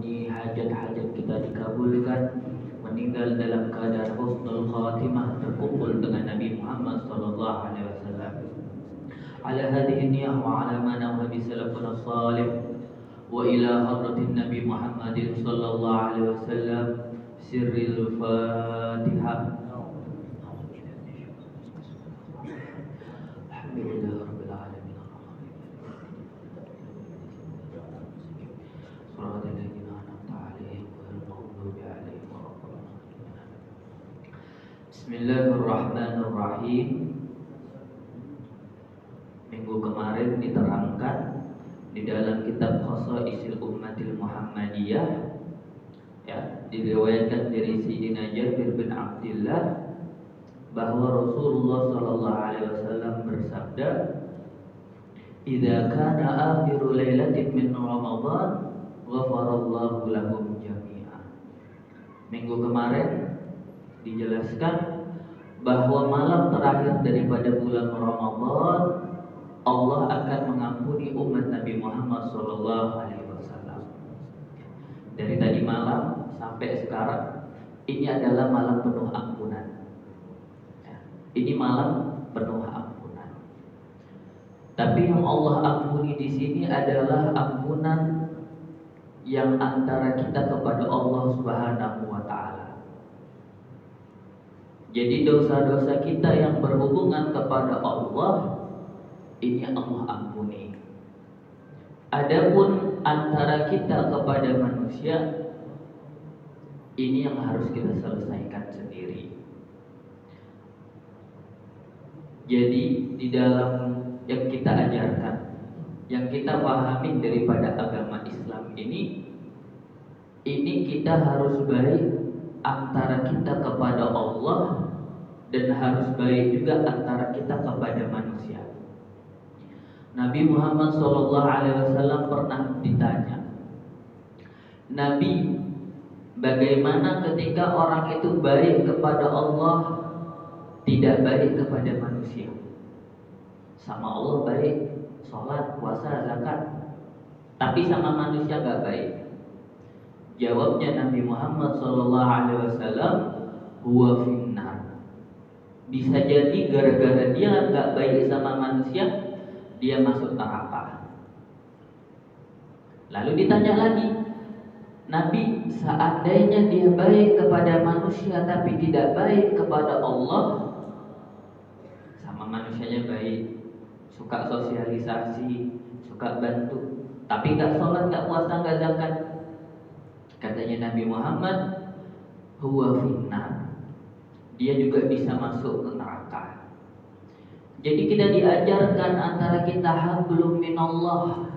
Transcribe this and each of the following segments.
mengampuni hajat-hajat kita dikabulkan, meninggal dalam keadaan husnul khatimah, terkumpul dengan Nabi Muhammad sallallahu alaihi wasallam. Ala hadhihi niyyah wa ala ma nawa bi salafuna salih wa ila hadratin Nabi Muhammadin sallallahu alaihi wasallam sirril Fatihah. Alhamdulillah rabbil alamin. Bismillahirrahmanirrahim. Minggu kemarin diterangkan di dalam kitab Khasaisil Ummatil Muhammadiyah, ya, diriwayatkan dari Sayyidina Jabir bin Abdullah bahwa Rasulullah sallallahu alaihi wasallam bersabda, "Idza kana akhiru lailatin min Ramadan, ghafarallahu lahum jami'a." Minggu kemarin dijelaskan bahwa malam terakhir daripada bulan Ramadan Allah akan mengampuni umat Nabi Muhammad sallallahu alaihi wasallam. Dari tadi malam sampai sekarang ini adalah malam penuh ampunan. Ini malam penuh ampunan. Tapi yang Allah ampuni di sini adalah ampunan yang antara kita kepada Allah Subhanahu wa taala. Jadi dosa-dosa kita yang berhubungan kepada Allah ini Allah ampuni. Adapun antara kita kepada manusia ini yang harus kita selesaikan sendiri. Jadi di dalam yang kita ajarkan, yang kita pahami daripada agama Islam ini kita harus baik antara kita kepada Allah dan harus baik juga antara kita kepada manusia. Nabi Muhammad SAW pernah ditanya, Nabi, bagaimana ketika orang itu baik kepada Allah, tidak baik kepada manusia? Sama Allah baik, sholat, puasa, zakat, tapi sama manusia gak baik. Jawabnya Nabi Muhammad SAW, huwa finnar. Bisa jadi gara-gara dia gak baik sama manusia, dia masuk neraka. Lalu ditanya lagi, Nabi, seandainya dia baik kepada manusia tapi tidak baik kepada Allah, sama manusianya baik, suka sosialisasi, suka bantu, tapi gak sholat, gak puasa, gak zakat, katanya Nabi Muhammad, huwa finnar, dia juga bisa masuk ke neraka. Jadi kita diajarkan antara kita hablum minallah,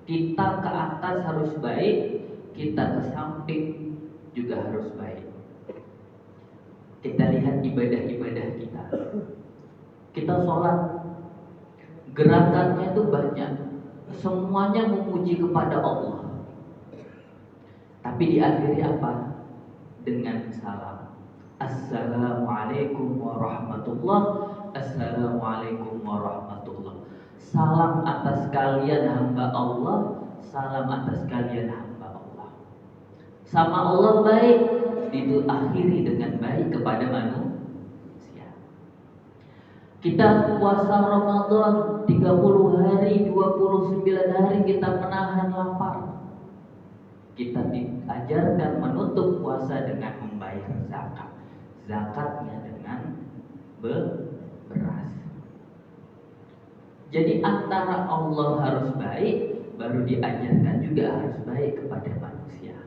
kita ke atas harus baik, kita ke samping juga harus baik. Kita lihat ibadah-ibadah kita. Kita sholat, gerakannya itu banyak, semuanya memuji kepada Allah. Tapi diakhiri apa? Dengan salam. Assalamualaikum warahmatullahi. Assalamualaikum warahmatullah. Salam atas kalian hamba Allah, salam atas kalian hamba Allah. Sama Allah baik, itu akhiri dengan baik kepada manusia. Kita puasa Ramadan 30 hari, 29 hari kita menahan lapar. Kita diajarkan menutup puasa dengan membayar zakat. Zakatnya dengan beras. Jadi antara Allah harus baik, baru diajarkan juga harus baik kepada manusia.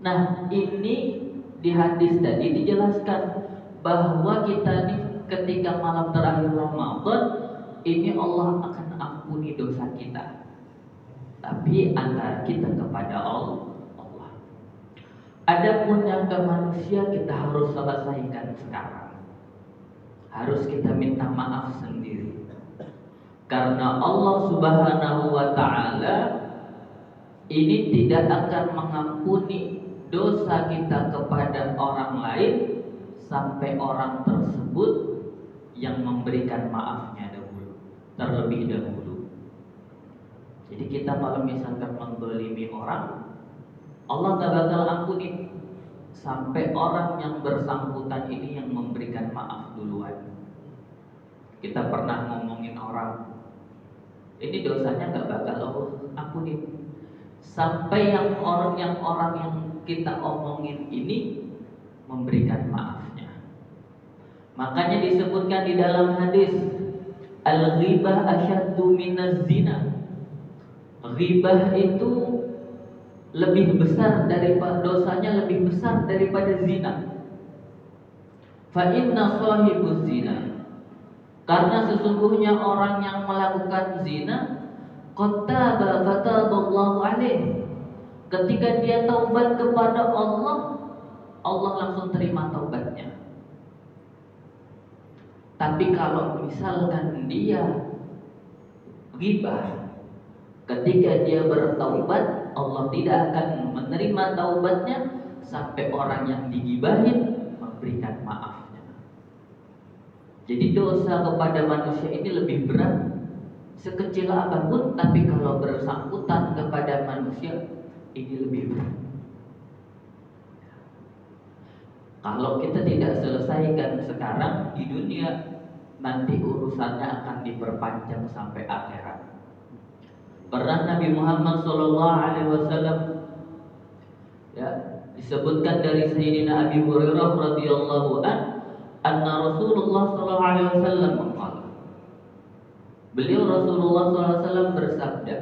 Nah, ini di hadis tadi dijelaskan bahwa kita nih ketika malam terakhir Ramadan ini Allah akan ampuni dosa kita. Tapi antara kita kepada Allah. Adapun yang ke manusia kita harus selesaikan sekarang. Harus kita minta maaf sendiri. Karena Allah Subhanahu wa taala ini tidak akan mengampuni dosa kita kepada orang lain sampai orang tersebut yang memberikan maafnya terlebih dahulu. Jadi kita kalau misalkan menzalimi orang, Allah gak bakal ampuni sampai orang yang bersangkutan ini yang memberikan maaf duluan. Kita pernah ngomongin orang, ini dosanya gak bakal Allah ampuni sampai yang orang yang kita omongin ini memberikan maafnya. Makanya disebutkan di dalam hadis, al-ghibah asyaddu minaz zina. Ghibah itu lebih besar daripada dosanya, lebih besar daripada zina. Fa inna sahibuz zina, karena sesungguhnya orang yang melakukan zina, qad taba fataballahu alaih, ketika dia taubat kepada Allah, Allah langsung terima taubatnya. Tapi kalau misalkan dia ghibah, ketika dia bertaubat, Allah tidak akan menerima taubatnya sampai orang yang digibahin memberikan maafnya. Jadi dosa kepada manusia ini lebih berat, sekecil apapun, tapi kalau bersangkutan kepada manusia ini lebih berat. Kalau kita tidak selesaikan sekarang di dunia, nanti urusannya akan diperpanjang sampai akhirat. Pernah Nabi Muhammad SAW, ya, disebutkan dari Sayyidina Abi Hurairah radhiyallahu anna Rasulullah SAW mengatakan, beliau Rasulullah SAW bersabda,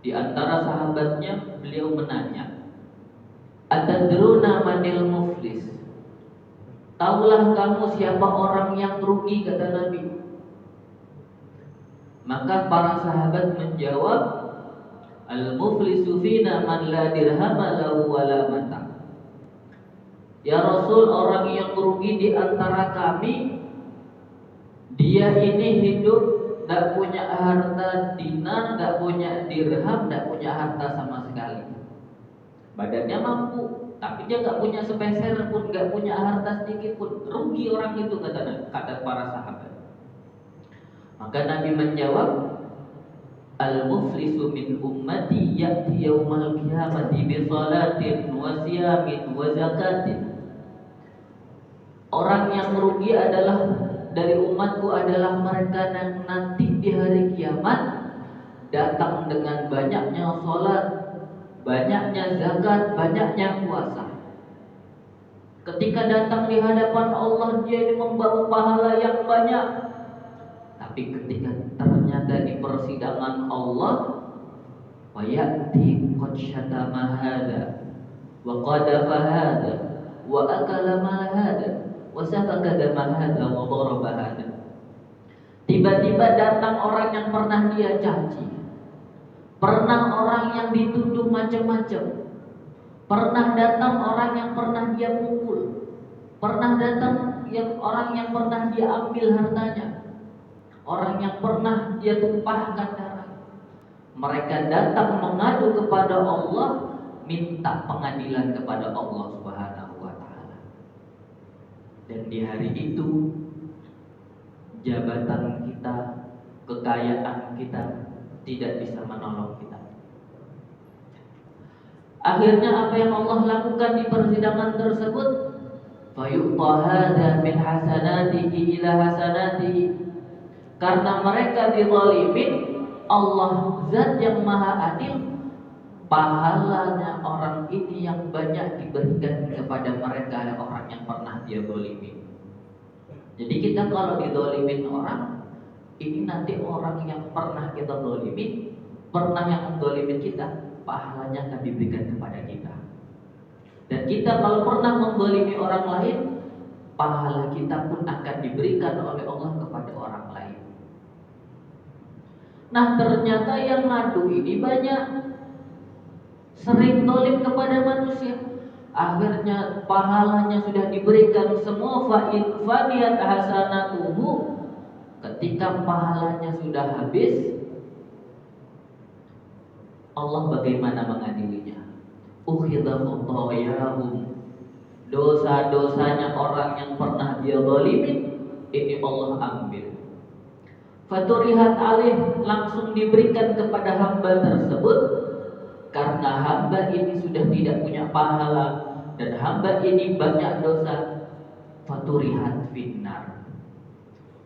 di antara sahabatnya beliau menanya, atadruna manil muflis, tahulah kamu siapa orang yang rugi, kata Nabi. Maka para sahabat menjawab, al-muflisu fina man la dirhama lahu wala mata. Ya Rasul, orang yang rugi di antara kami, dia ini hidup gak punya harta dinar, gak punya dirham, gak punya harta sama sekali. Badannya mampu, tapi dia gak punya sepeser pun, gak punya harta sedikit pun. Rugi orang itu, kata para sahabat. Maka Nabi menjawab, al-muflisu min ummati ya'ti yaumal qiyamati bi salatin wa siyamin wa zakatin. Orang yang merugi adalah dari umatku adalah mereka yang nanti di hari kiamat datang dengan banyaknya salat, banyaknya zakat, banyaknya puasa. Ketika datang di hadapan Allah, dia ini membawa pahala yang banyak. Tapi ketika ternyata di persidangan Allah, wa ya'ti qad syatama hada wa qadafa hada wa akala mal hada wa safaka dama hada wa daraba hada. Tiba-tiba datang orang yang pernah dia caci, pernah orang yang dituduh macam-macam, pernah datang orang yang pernah dia pukul, pernah datang orang yang pernah dia ambil hartanya, orang yang pernah dia tumpahkan darah. Mereka datang mengadu kepada Allah, minta pengadilan kepada Allah Subhanahu wa taala. Dan di hari itu jabatan kita, kekayaan kita tidak bisa menolong kita. Akhirnya apa yang Allah lakukan di persidangan tersebut? Fayu'ta hadza min hasanatihi ila hasanatihi. Karena mereka dizalimin, Allah Zat yang Maha Adil, pahalanya orang ini yang banyak diberikan kepada mereka orang yang pernah dia zalimin. Jadi kita kalau dizalimin orang, ini nanti orang yang pernah kita zalimin, pernah yang menzalimin kita, pahalanya akan diberikan kepada kita. Dan kita kalau pernah menzalimi orang lain, pahala kita pun akan diberikan oleh Allah kepada orang lain. Nah, ternyata yang ngadu ini banyak, sering zalim kepada manusia. Akhirnya pahalanya sudah diberikan semua, fa'in faniyat hasanatuhu. Ketika pahalanya sudah habis, Allah bagaimana mengadilinya? Ukhidha khatayahum, dosa-dosanya orang yang pernah dia zalimin, ini Allah ambil. Faturihat alih, langsung diberikan kepada hamba tersebut. Karena karena hamba ini sudah tidak punya pahala dan hamba ini banyak dosa, faturihat finnar,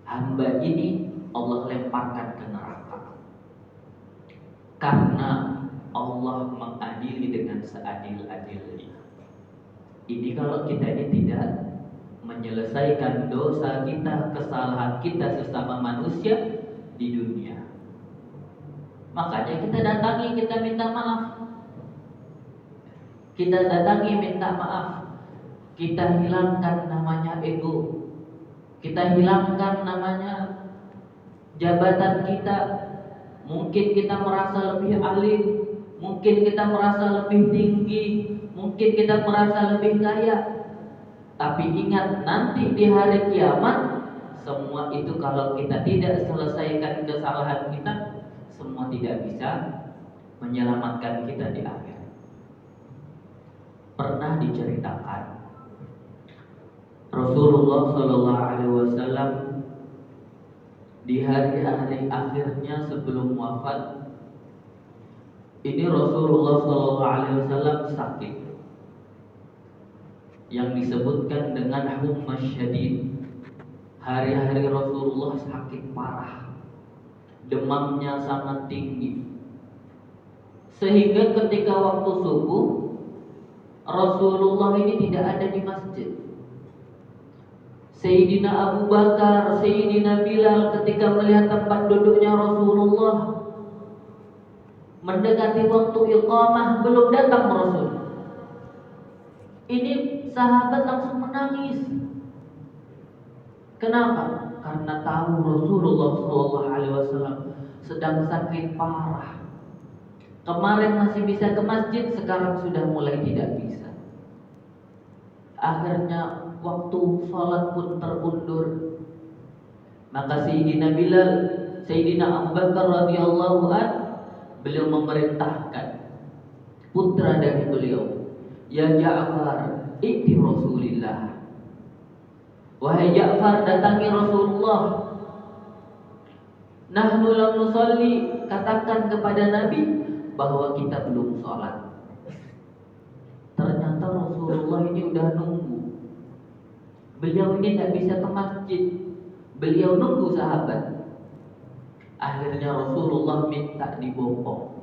hamba ini Allah lemparkan ke neraka karena Allah mengadili dengan seadil-adilnya. Ini kalau kita ini tidak menyelesaikan dosa kita, kesalahan kita sesama manusia di dunia. Makanya kita datangi, kita minta maaf. Kita datangi minta maaf. Kita hilangkan namanya ego. Kita hilangkan namanya jabatan kita. Mungkin kita merasa lebih alim, mungkin kita merasa lebih tinggi, mungkin kita merasa lebih kaya. Tapi ingat, nanti di hari kiamat semua itu kalau kita tidak selesaikan kesalahan kita, semua tidak bisa menyelamatkan kita di akhir. Pernah diceritakan Rasulullah SAW di hari-hari akhirnya sebelum wafat, ini Rasulullah SAW sakit yang disebutkan dengan humma syadid. Hari-hari Rasulullah sakit parah, demamnya sangat tinggi, sehingga ketika waktu subuh Rasulullah ini tidak ada di masjid. Sayyidina Abu Bakar, Sayyidina Bilal ketika melihat tempat duduknya Rasulullah, mendekati waktu iqamah belum datang Rasul. Ini sahabat langsung menangis. Kenapa? Karena tahu Rasulullah SAW sedang sakit parah. Kemarin masih bisa ke masjid, sekarang sudah mulai tidak bisa. Akhirnya waktu sholat pun terundur. Maka Sayyidina Bilal, Sayyidina Abu Bakar radhiyallahu an, beliau memerintahkan putra dari beliau, ya Ja'far, iti Rasulillah. Wahai Ja'far, datangi Rasulullah. Nahnu lam nusalli, katakan kepada Nabi bahwa kita belum sholat. Ternyata Rasulullah ini udah nunggu. Beliau ini tidak bisa ke masjid, beliau nunggu sahabat. Akhirnya Rasulullah minta dibopong.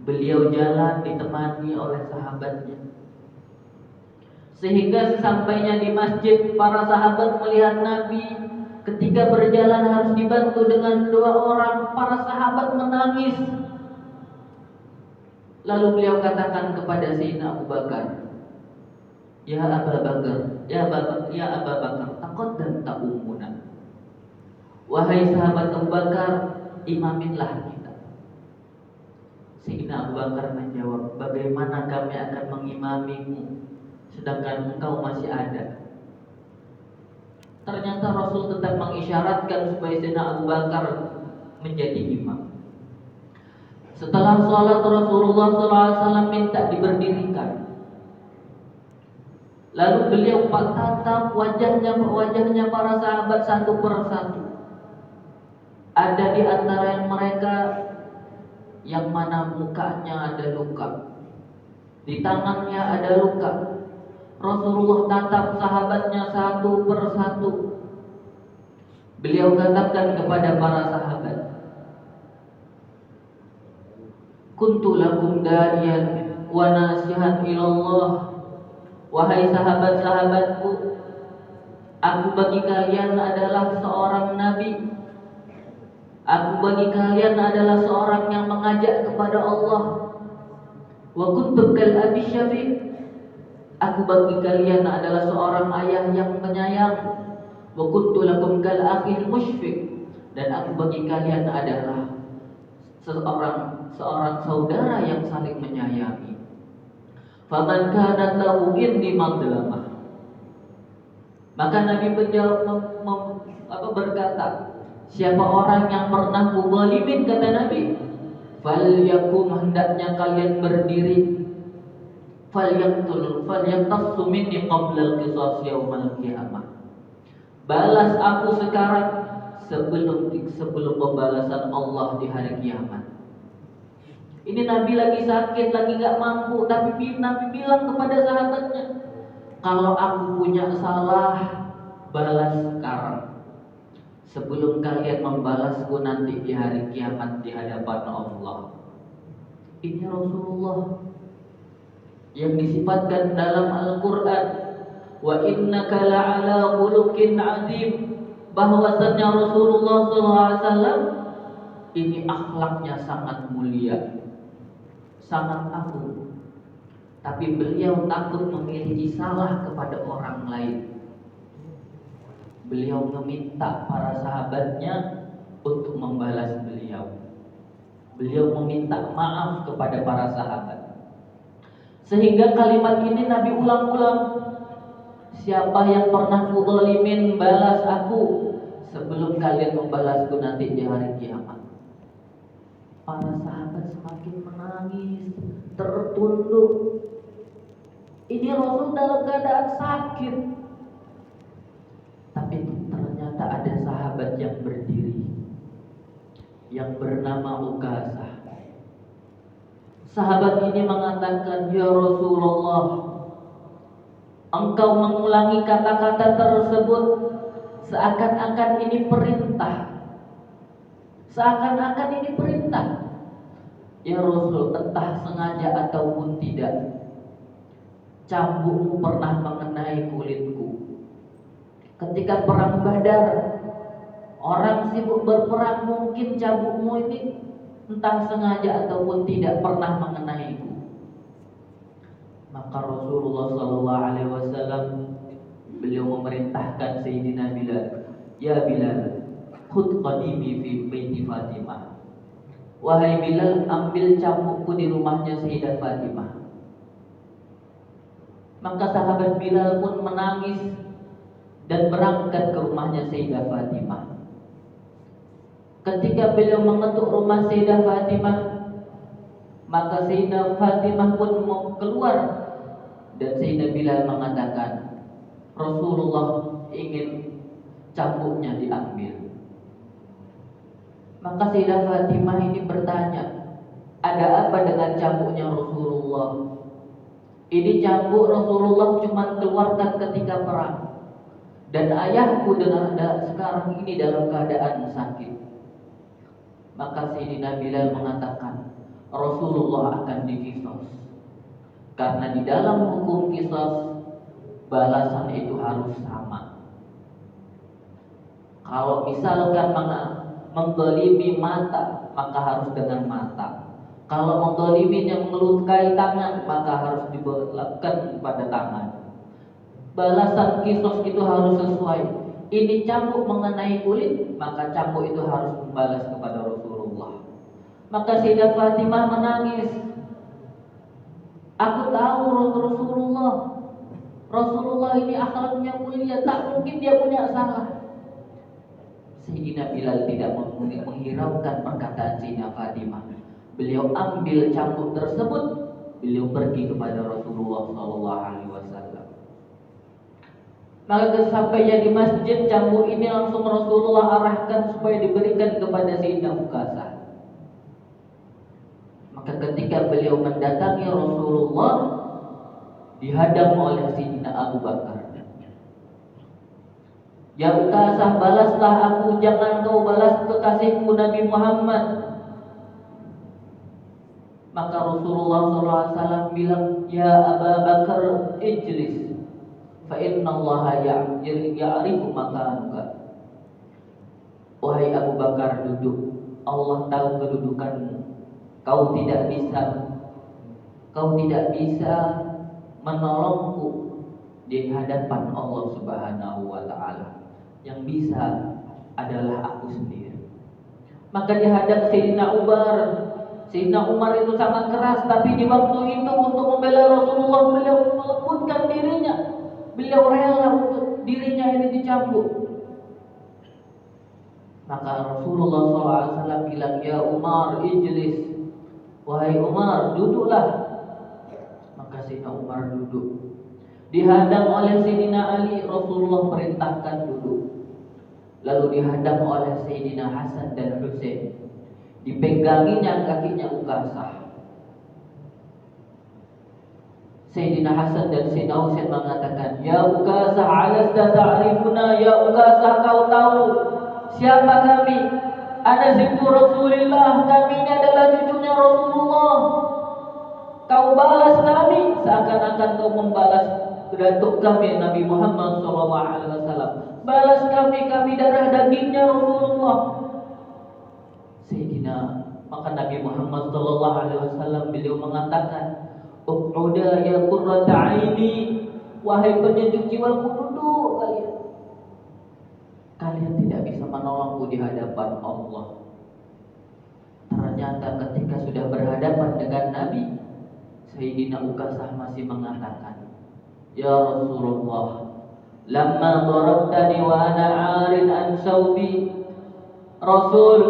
Beliau jalan ditemani oleh sahabatnya. Sehingga sesampainya di masjid, para sahabat melihat Nabi ketika berjalan harus dibantu dengan 2 orang. Para sahabat menangis. Lalu beliau katakan kepada Sayyidina Abu Bakar, ya Abu Bakar, ya Abu Bakar, taqaddam ta'umuna. Wahai sahabat Abu Bakar, imaminlah kita. Sayyidina Abu Bakar menjawab, bagaimana kami akan mengimamimu sedangkan engkau masih ada? Ternyata Rasul tetap mengisyaratkan supaya Sayyidina Abu Bakar menjadi imam. Setelah sholat Rasulullah SAW minta diberdirikan. Lalu beliau tatap wajahnya para sahabat satu persatu. Ada di antara mereka yang mana mukanya ada luka, di tangannya ada luka. Rasulullah tatap sahabatnya satu persatu. Beliau katakan kepada para sahabat, kuntu lakum da'iyan wa nasihan ilallah. Wahai sahabat-sahabatku, aku bagi kalian adalah seorang nabi. Aku bagi kalian adalah seorang yang mengajak kepada Allah. Wa kuntu kal abi syafiq. Aku bagi kalian adalah seorang ayah yang penyayang. Wa kuntu lakum kal akhil musyfiq. Dan aku bagi kalian adalah seorang saudara yang saling menyayangi. Faman kana lahu indi madlamah. Maka Nabi berkata, siapa orang yang pernah muzalimin, kata Nabi, falyakum, hendaknya kalian berdiri, falyaqtassu minni qabla al-qisas yaumal qiyamah. Balas aku sekarang sebelum pembalasan Allah di hari kiamat. Ini Nabi lagi sakit, lagi gak mampu, tapi Nabi bilang kepada sahabatnya, kalau aku punya salah, balas sekarang, sebelum kalian membalasku nanti di hari kiamat di hadapan Allah. Ini Rasulullah yang disifatkan dalam Al-Quran, wa innaka la'ala khuluqin azim, bahwasannya Rasulullah SAW ini akhlaknya sangat mulia, sangat agung. Tapi beliau takut memiliki salah kepada orang lain. Beliau meminta para sahabatnya untuk membalas beliau. Beliau meminta maaf kepada para sahabat. Sehingga kalimat ini Nabi ulang-ulang. Siapa yang pernah kudzalimin, balas aku sebelum kalian membalasku nanti di hari kiamat. Para sahabat semakin menangis, tertunduk. Ini Rasul dalam keadaan sakit, tapi ternyata ada sahabat yang berdiri, yang bernama Ukasah. Sahabat ini mengatakan, ya Rasulullah, engkau mengulangi kata-kata tersebut seakan-akan ini perintah. Seakan-akan ini perintah. Ya Rasul, entah sengaja ataupun tidak, cambukmu pernah mengenai kulitku. Ketika perang Badar, orang sibuk berperang, mungkin cambukmu ini entah sengaja ataupun tidak pernah mengenaiku. Maka Rasulullah SAW beliau memerintahkan Sayyidina Bilal, ya Bilal, khudh qadimi fi baiti Fatimah. Wahai Bilal, ambil cambukku di rumahnya Sayyidah Fatimah. Maka sahabat Bilal pun menangis dan berangkat ke rumahnya Sayyidah Fatimah. Ketika beliau mengetuk rumah Sayyidah Fatimah, maka Sayyidah Fatimah pun mau keluar, dan Sayyidina Bilal mengatakan, Rasulullah ingin cambuknya diambil. Maka Sayyidah Fatimah ini bertanya, ada apa dengan cambuknya Rasulullah? Ini cambuk Rasulullah cuma keluarkan ketika perang, dan ayahku sekarang ini dalam keadaan sakit. Maka Sayyidina Bilal mengatakan, Rasulullah akan dikisos, karena di dalam hukum kisos balasan itu harus sama. Kalau misalkan mendzalimi mata, maka harus dengan mata. Kalau mendzalimi yang melukai tangan, maka harus diberlakukan pada tangan. Balasan kisos itu harus sesuai. Ini cambuk mengenai kulit, maka cambuk itu harus membalas kepada Rasulullah. Maka Sayyidah Fatimah menangis. Aku tahu Rasulullah ini akhlaknya mulia, tak mungkin dia punya salah. Sayyidina Bilal tidak menghiraukan perkataan Sayyidah Fatimah. Beliau ambil cambuk tersebut, beliau pergi kepada Rasulullah SAW. Maka sampainya di masjid, cambuk ini langsung Rasulullah arahkan supaya diberikan kepada Sayyidina Ukasah. Maka ketika beliau mendatangi Rasulullah, dihadang oleh Sayyidina Abu Bakar. Ya Ukasah, balaslah aku, jangan kau balas kekasihku Nabi Muhammad. Maka Rasulullah SAW bilang, ya Abu Bakar, ijlis, fa inna Allah ya'rifu makanuka. Wahai Abu Bakar, duduk. Allah tahu kedudukanmu. Kau tidak bisa menolongku di hadapan Allah Subhanahu wa Ta'ala. Yang bisa adalah aku sendiri. Maka dihadap Sayyidina Umar. Sayyidina Umar itu sangat keras, tapi di waktu itu untuk membela Rasulullah, beliau melembutkan dirinya. Beliau rela untuk dirinya ini dicambuk. Maka Rasulullah SAW bilang, ya Umar, ijlis. Wahai Umar, duduklah. Maka Sayyidina Umar duduk. Dihadang oleh Sayyidina Ali, Rasulullah perintahkan duduk. Lalu dihadang oleh Sayyidina Hasan dan Husain. Dipeganginya kakinya Ukasah. Sayyidina Hasan dan Sayyidina Husain mengatakan, "Ya Ukasah, alasta ta'rifuna? Ya Ukasah, kau tahu siapa kami? Ana zibtu Rasulillah, kami ini adalah cucunya Rasulullah. Kau balas kami seakan-akan kau membalas datuk kami Nabi Muhammad SAW. Balas kami darah dagingnya Rasulullah." Sayyidina, maka Nabi Muhammad SAW beliau mengatakan, "Uq'uda ya qurrata aini, wahai penyejuk jiwaku, duduk kalian. Kalian tidak bisa menolongku di hadapan Allah." Ternyata ketika sudah berhadapan dengan Nabi, Sayyidina Ukasah masih mengatakan, "Ya Rasulullah, lamma darabtani wa ana 'arin an saubi." Rasul,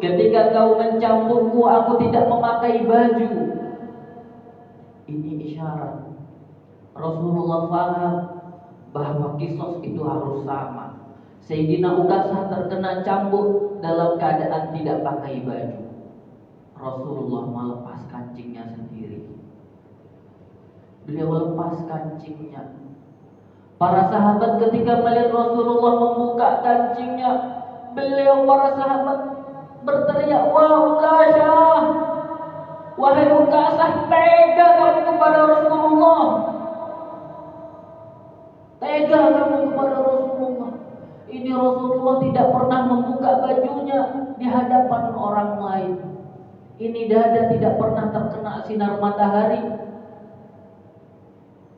ketika kau mencambukku, aku tidak memakai baju. Ini isyarat Rasulullah paham bahwa kisos itu harus sama. Sayyidina Ukasah terkena cambuk dalam keadaan tidak pakai baju. Rasulullah melepas kancingnya sendiri. Beliau lepas kancingnya. Para sahabat ketika melihat Rasulullah membuka kancingnya, para sahabat berteriak, "Wah Ukasah, wahai Ukasah, tega kamu kepada Rasulullah. Tega kamu kepada Rasulullah. Ini Rasulullah tidak pernah membuka bajunya di hadapan orang lain. Ini dada tidak pernah terkena sinar matahari."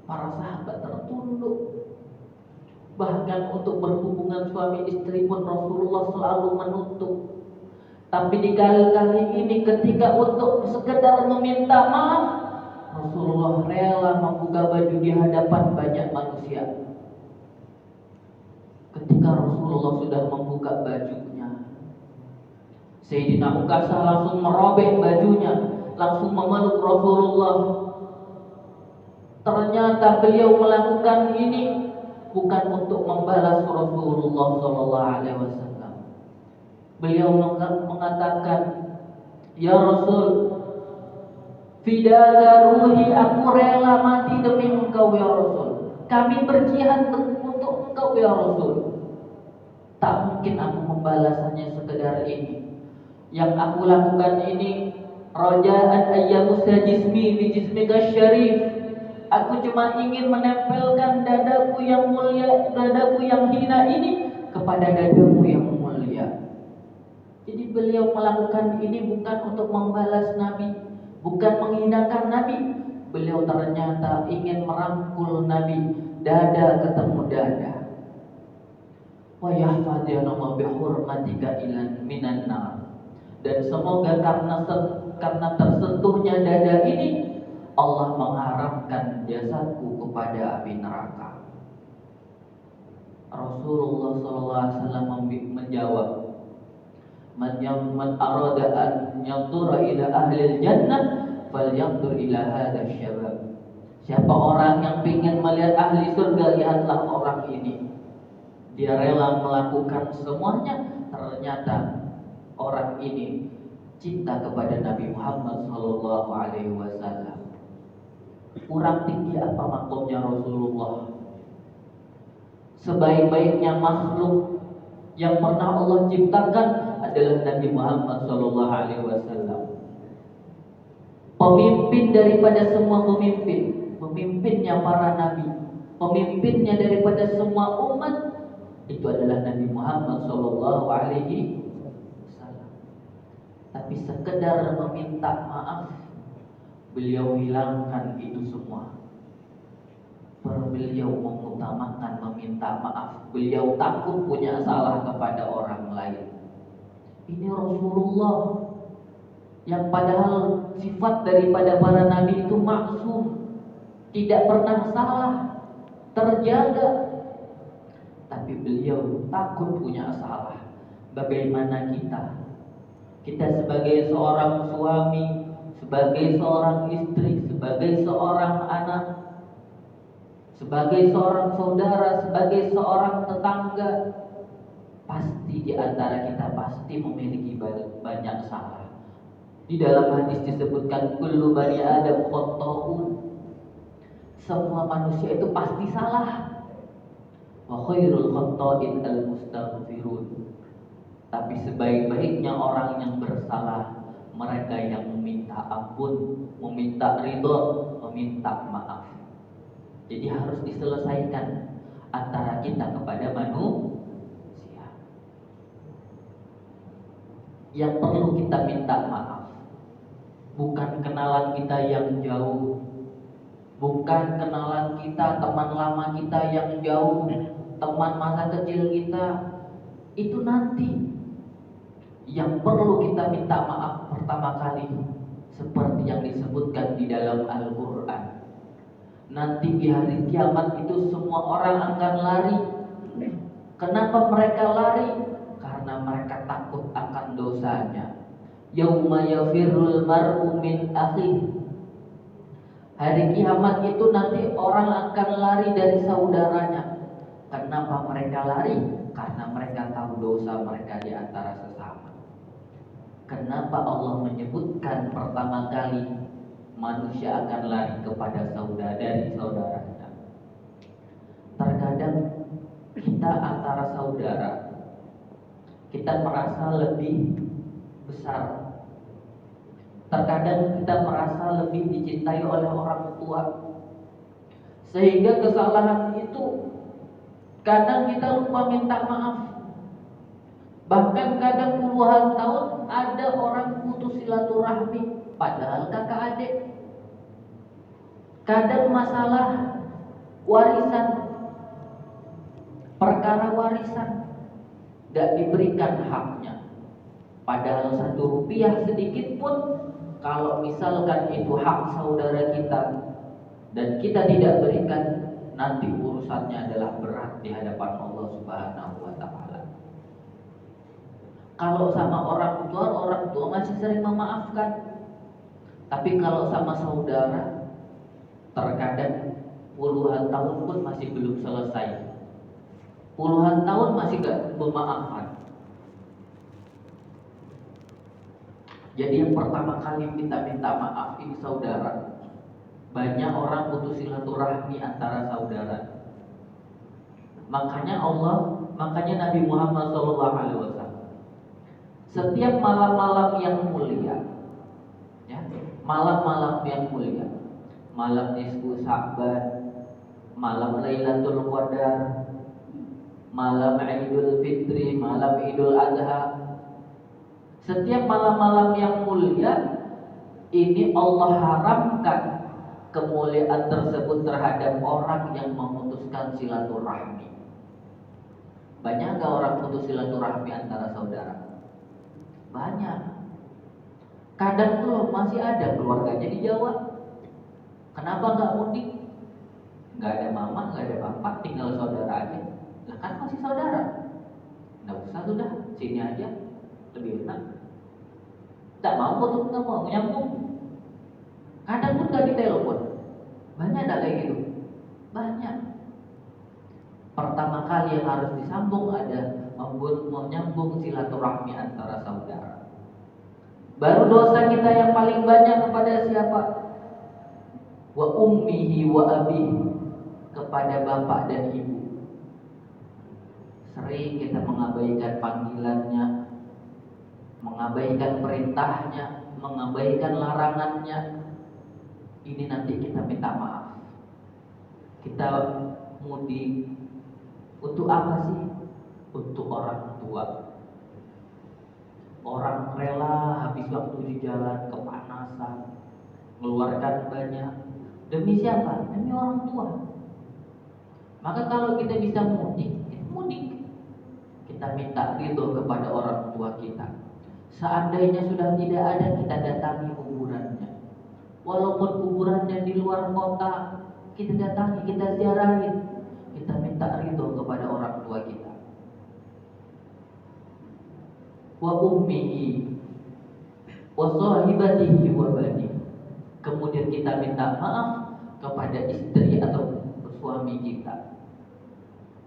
Para sahabat tertunduk. Bahkan untuk berhubungan suami istri pun Rasulullah selalu menutup. Tapi di kali-kali ini ketika untuk sekedar meminta maaf, Rasulullah rela membuka baju di hadapan banyak manusia. Ketika Rasulullah sudah membuka bajunya, Sayyidina Ukasah langsung merobek bajunya, langsung memeluk Rasulullah. Ternyata beliau melakukan ini bukan untuk membalas Rasulullah SAW. Beliau mengatakan, "Ya Rasul, fidaka ruhi, aku rela mati demi engkau ya Rasul. Kami berjihad untuk engkau ya Rasul. Tak mungkin aku membalasnya sekedar ini. Yang aku lakukan ini raja'an ayyamusa jismi bi jismika syarif. Aku cuma ingin menempelkan dadaku yang mulia, dadaku yang hina ini kepada dadamu yang mulia." Jadi beliau melakukan ini bukan untuk membalas Nabi, bukan menghinakan Nabi. Beliau ternyata ingin merangkul Nabi, dada ketemu dada. Wa yahfadhana bihurmatika ilan minan nar. Dan semoga karena tersentuhnya dada ini, Allah mengharamkan jasadku kepada api neraka. Rasulullah SAW menjawab, "Man arada an yanzura ila ahli jannah falyanzur ila hadzal syabab." Siapa orang yang ingin melihat ahli surga, lihatlah orang ini. Dia rela melakukan semuanya. Ternyata orang ini cinta kepada Nabi Muhammad SAW. Kurang tinggi apa makomnya Rasulullah? Sebaik-baiknya makhluk yang pernah Allah ciptakan adalah Nabi Muhammad SAW. Pemimpin daripada semua pemimpin, pemimpinnya para nabi, pemimpinnya daripada semua umat, itu adalah Nabi Muhammad SAW. Tapi sekedar meminta maaf, beliau hilangkan itu semua. Beliau mengutamakan meminta maaf. Beliau takut punya salah kepada orang lain. Ini Rasulullah yang padahal sifat daripada para nabi itu maksum, tidak pernah salah, terjaga. Tapi beliau takut punya salah. Bagaimana kita? Kita sebagai seorang suami, sebagai seorang istri, sebagai seorang anak, sebagai seorang saudara, sebagai seorang tetangga, pasti di antara kita pasti memiliki banyak salah. Di dalam hadis disebutkan kullu bani adam khata'un. semua manusia itu pasti salah. Wa khairul khata'in al-mustaghfirun. Tapi sebaik-baiknya orang yang bersalah mereka yang meminta ampun, meminta ridho, meminta maaf. Jadi harus diselesaikan antara kita kepada manusia. Yang perlu kita minta maaf bukan kenalan kita yang jauh, bukan kenalan kita, teman lama kita yang jauh, teman masa kecil kita. Itu nanti. Yang perlu kita minta maaf pertama kali seperti yang disebutkan di dalam Al-Quran. Nanti di hari kiamat itu semua orang akan lari. Kenapa mereka lari? Karena mereka takut akan dosanya. Yauma yafirrul mar'u min akhihi. Hari kiamat itu nanti orang akan lari dari saudaranya. Kenapa mereka lari? Karena mereka tahu dosa mereka di antara sesama. Kenapa Allah menyebutkan pertama kali manusia akan lari kepada dari saudaranya? Terkadang kita antara saudara kita merasa lebih besar. Terkadang kita merasa lebih dicintai oleh orang tua, sehingga kesalahan itu kadang kita lupa minta maaf. Bahkan kadang puluhan tahun ada orang putus silaturahmi padahal kakak adik. Kadang masalah warisan, perkara warisan gak diberikan haknya. Padahal 1 rupiah sedikit pun, kalau misalkan itu hak saudara kita dan kita tidak berikan, nanti urusannya adalah berat di hadapan Allah Subhanahu wa Ta'ala. Kalau sama orang tua masih sering memaafkan. Tapi kalau sama saudara, terkadang puluhan tahun pun masih belum selesai. Puluhan tahun masih gak memaafkan. Jadi yang pertama kali kita minta maaf ini saudara. Banyak orang putus silaturahmi antara saudara. Makanya Nabi Muhammad SAW setiap malam-malam yang mulia, ya, malam-malam yang mulia, malam nisfu Sya'ban, malam Lailatul Qadar, malam Idul Fitri, malam Idul Adha. Setiap malam-malam yang mulia ini Allah haramkan kemuliaan tersebut terhadap orang yang memutuskan silaturahmi. Banyak gak orang putus silaturahmi antara saudara? Banyak. Kadang tuh masih ada keluarganya di Jawa. Kenapa gak mudik? Gak ada mama, gak ada bapak, tinggal saudara aja. Lah kan masih saudara. Gak usah sudah, sini aja, lebih enak. Tak mau putus, gak mau nyambung. Kadang pun gak ditelepon. Banyak tak kayak gitu? Banyak. Pertama kali yang harus disambung ada menyambung silaturahmi antara saudara. Baru dosa kita yang paling banyak kepada siapa? Wa ummihi wa abihi, kepada bapak dan ibu. Sering kita mengabaikan panggilannya, mengabaikan perintahnya, mengabaikan larangannya. Ini nanti kita minta maaf. Kita mudik untuk apa sih? Untuk orang tua. Orang rela habis waktu di jalan kepanasan, mengeluarkan banyak. Demi siapa? Demi orang tua. Maka kalau kita bisa mudik, kita mudik. Kita minta ridho kepada orang tua kita. Seandainya sudah tidak ada, kita datangi kuburannya. Walaupun kuburannya di luar kota, kita datangi, kita ziarahin. Kita minta ridho kepada orang tua kita. Wa ummihi wa sahibatihi wa bani. Kemudian kita minta maaf kepada istri atau suami kita.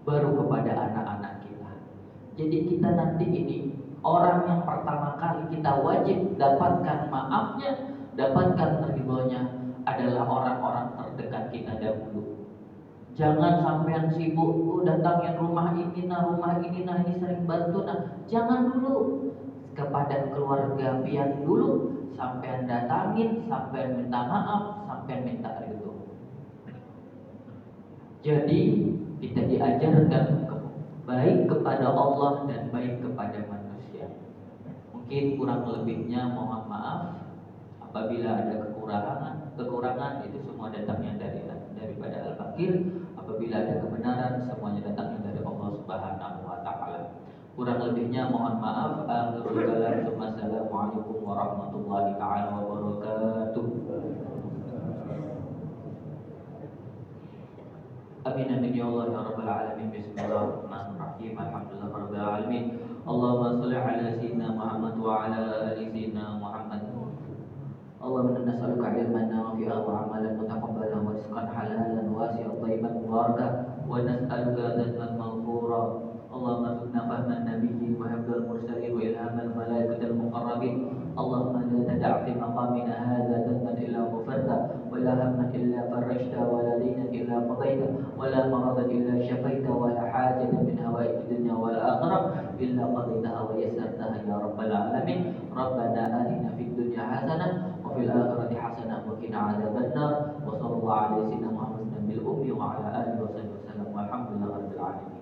Baru kepada anak-anak kita. Jadi kita nanti ini orang yang pertama kali kita wajib dapatkan maafnya, dapatkan ridhonya adalah orang-orang terdekat kita dahulu. Jangan sampean sibuk datangin rumah ini nah ini sering bantu nah. Jangan dulu, kepada keluarga pian dulu, sampean datangin, sampean minta maaf, sampean minta ridho. Jadi kita diajarkan baik kepada Allah dan baik kepada manusia. Mungkin kurang lebihnya mohon maaf. Apabila ada kekurangan itu semua datangnya daripada Al-Fakir. Apabila ada kebenaran, semuanya datangnya dari Allah Subhanahu wa taala. Kurang lebihnya mohon maaf. Akhirul kalam. Wassalamualaikum warahmatullahi taala wabarakatuh. Amin amin ya Allah ya rabbal alamin. Bismillahirrahmanirrahim. Alhamdulillah rabbil alamin. Allahumma shalli ala sayyidina Muhammad wa ala ali sayyidina Muhammad. اللهم انا نسالك علما نافعا وعملا متقبلا ورزقا حلالا واسعا طيبا مباركا ونسالك ذنبا مغفورا. اللهم ارزقنا فهم النبي وحفظ المرسلين والهام الملائكه المقربين. اللهم لا تدع في مقامنا هذا ذنبا الا غفرته ولا هما الا فرجته ولا دينا الا قضيته ولا مرضا الا شفيته ولا حاجه من هوائج الدنيا والاخره الا قضيتها ويسرتها يا رب العالمين. ربنا اتنا في الدنيا حسنه وفي الآخرة حسنة وقنا عذاب النار. وصلى الله على سيدنا محمد النبي الأمي وعلى آله وصحبه وسلم والحمد لله رب العالمين.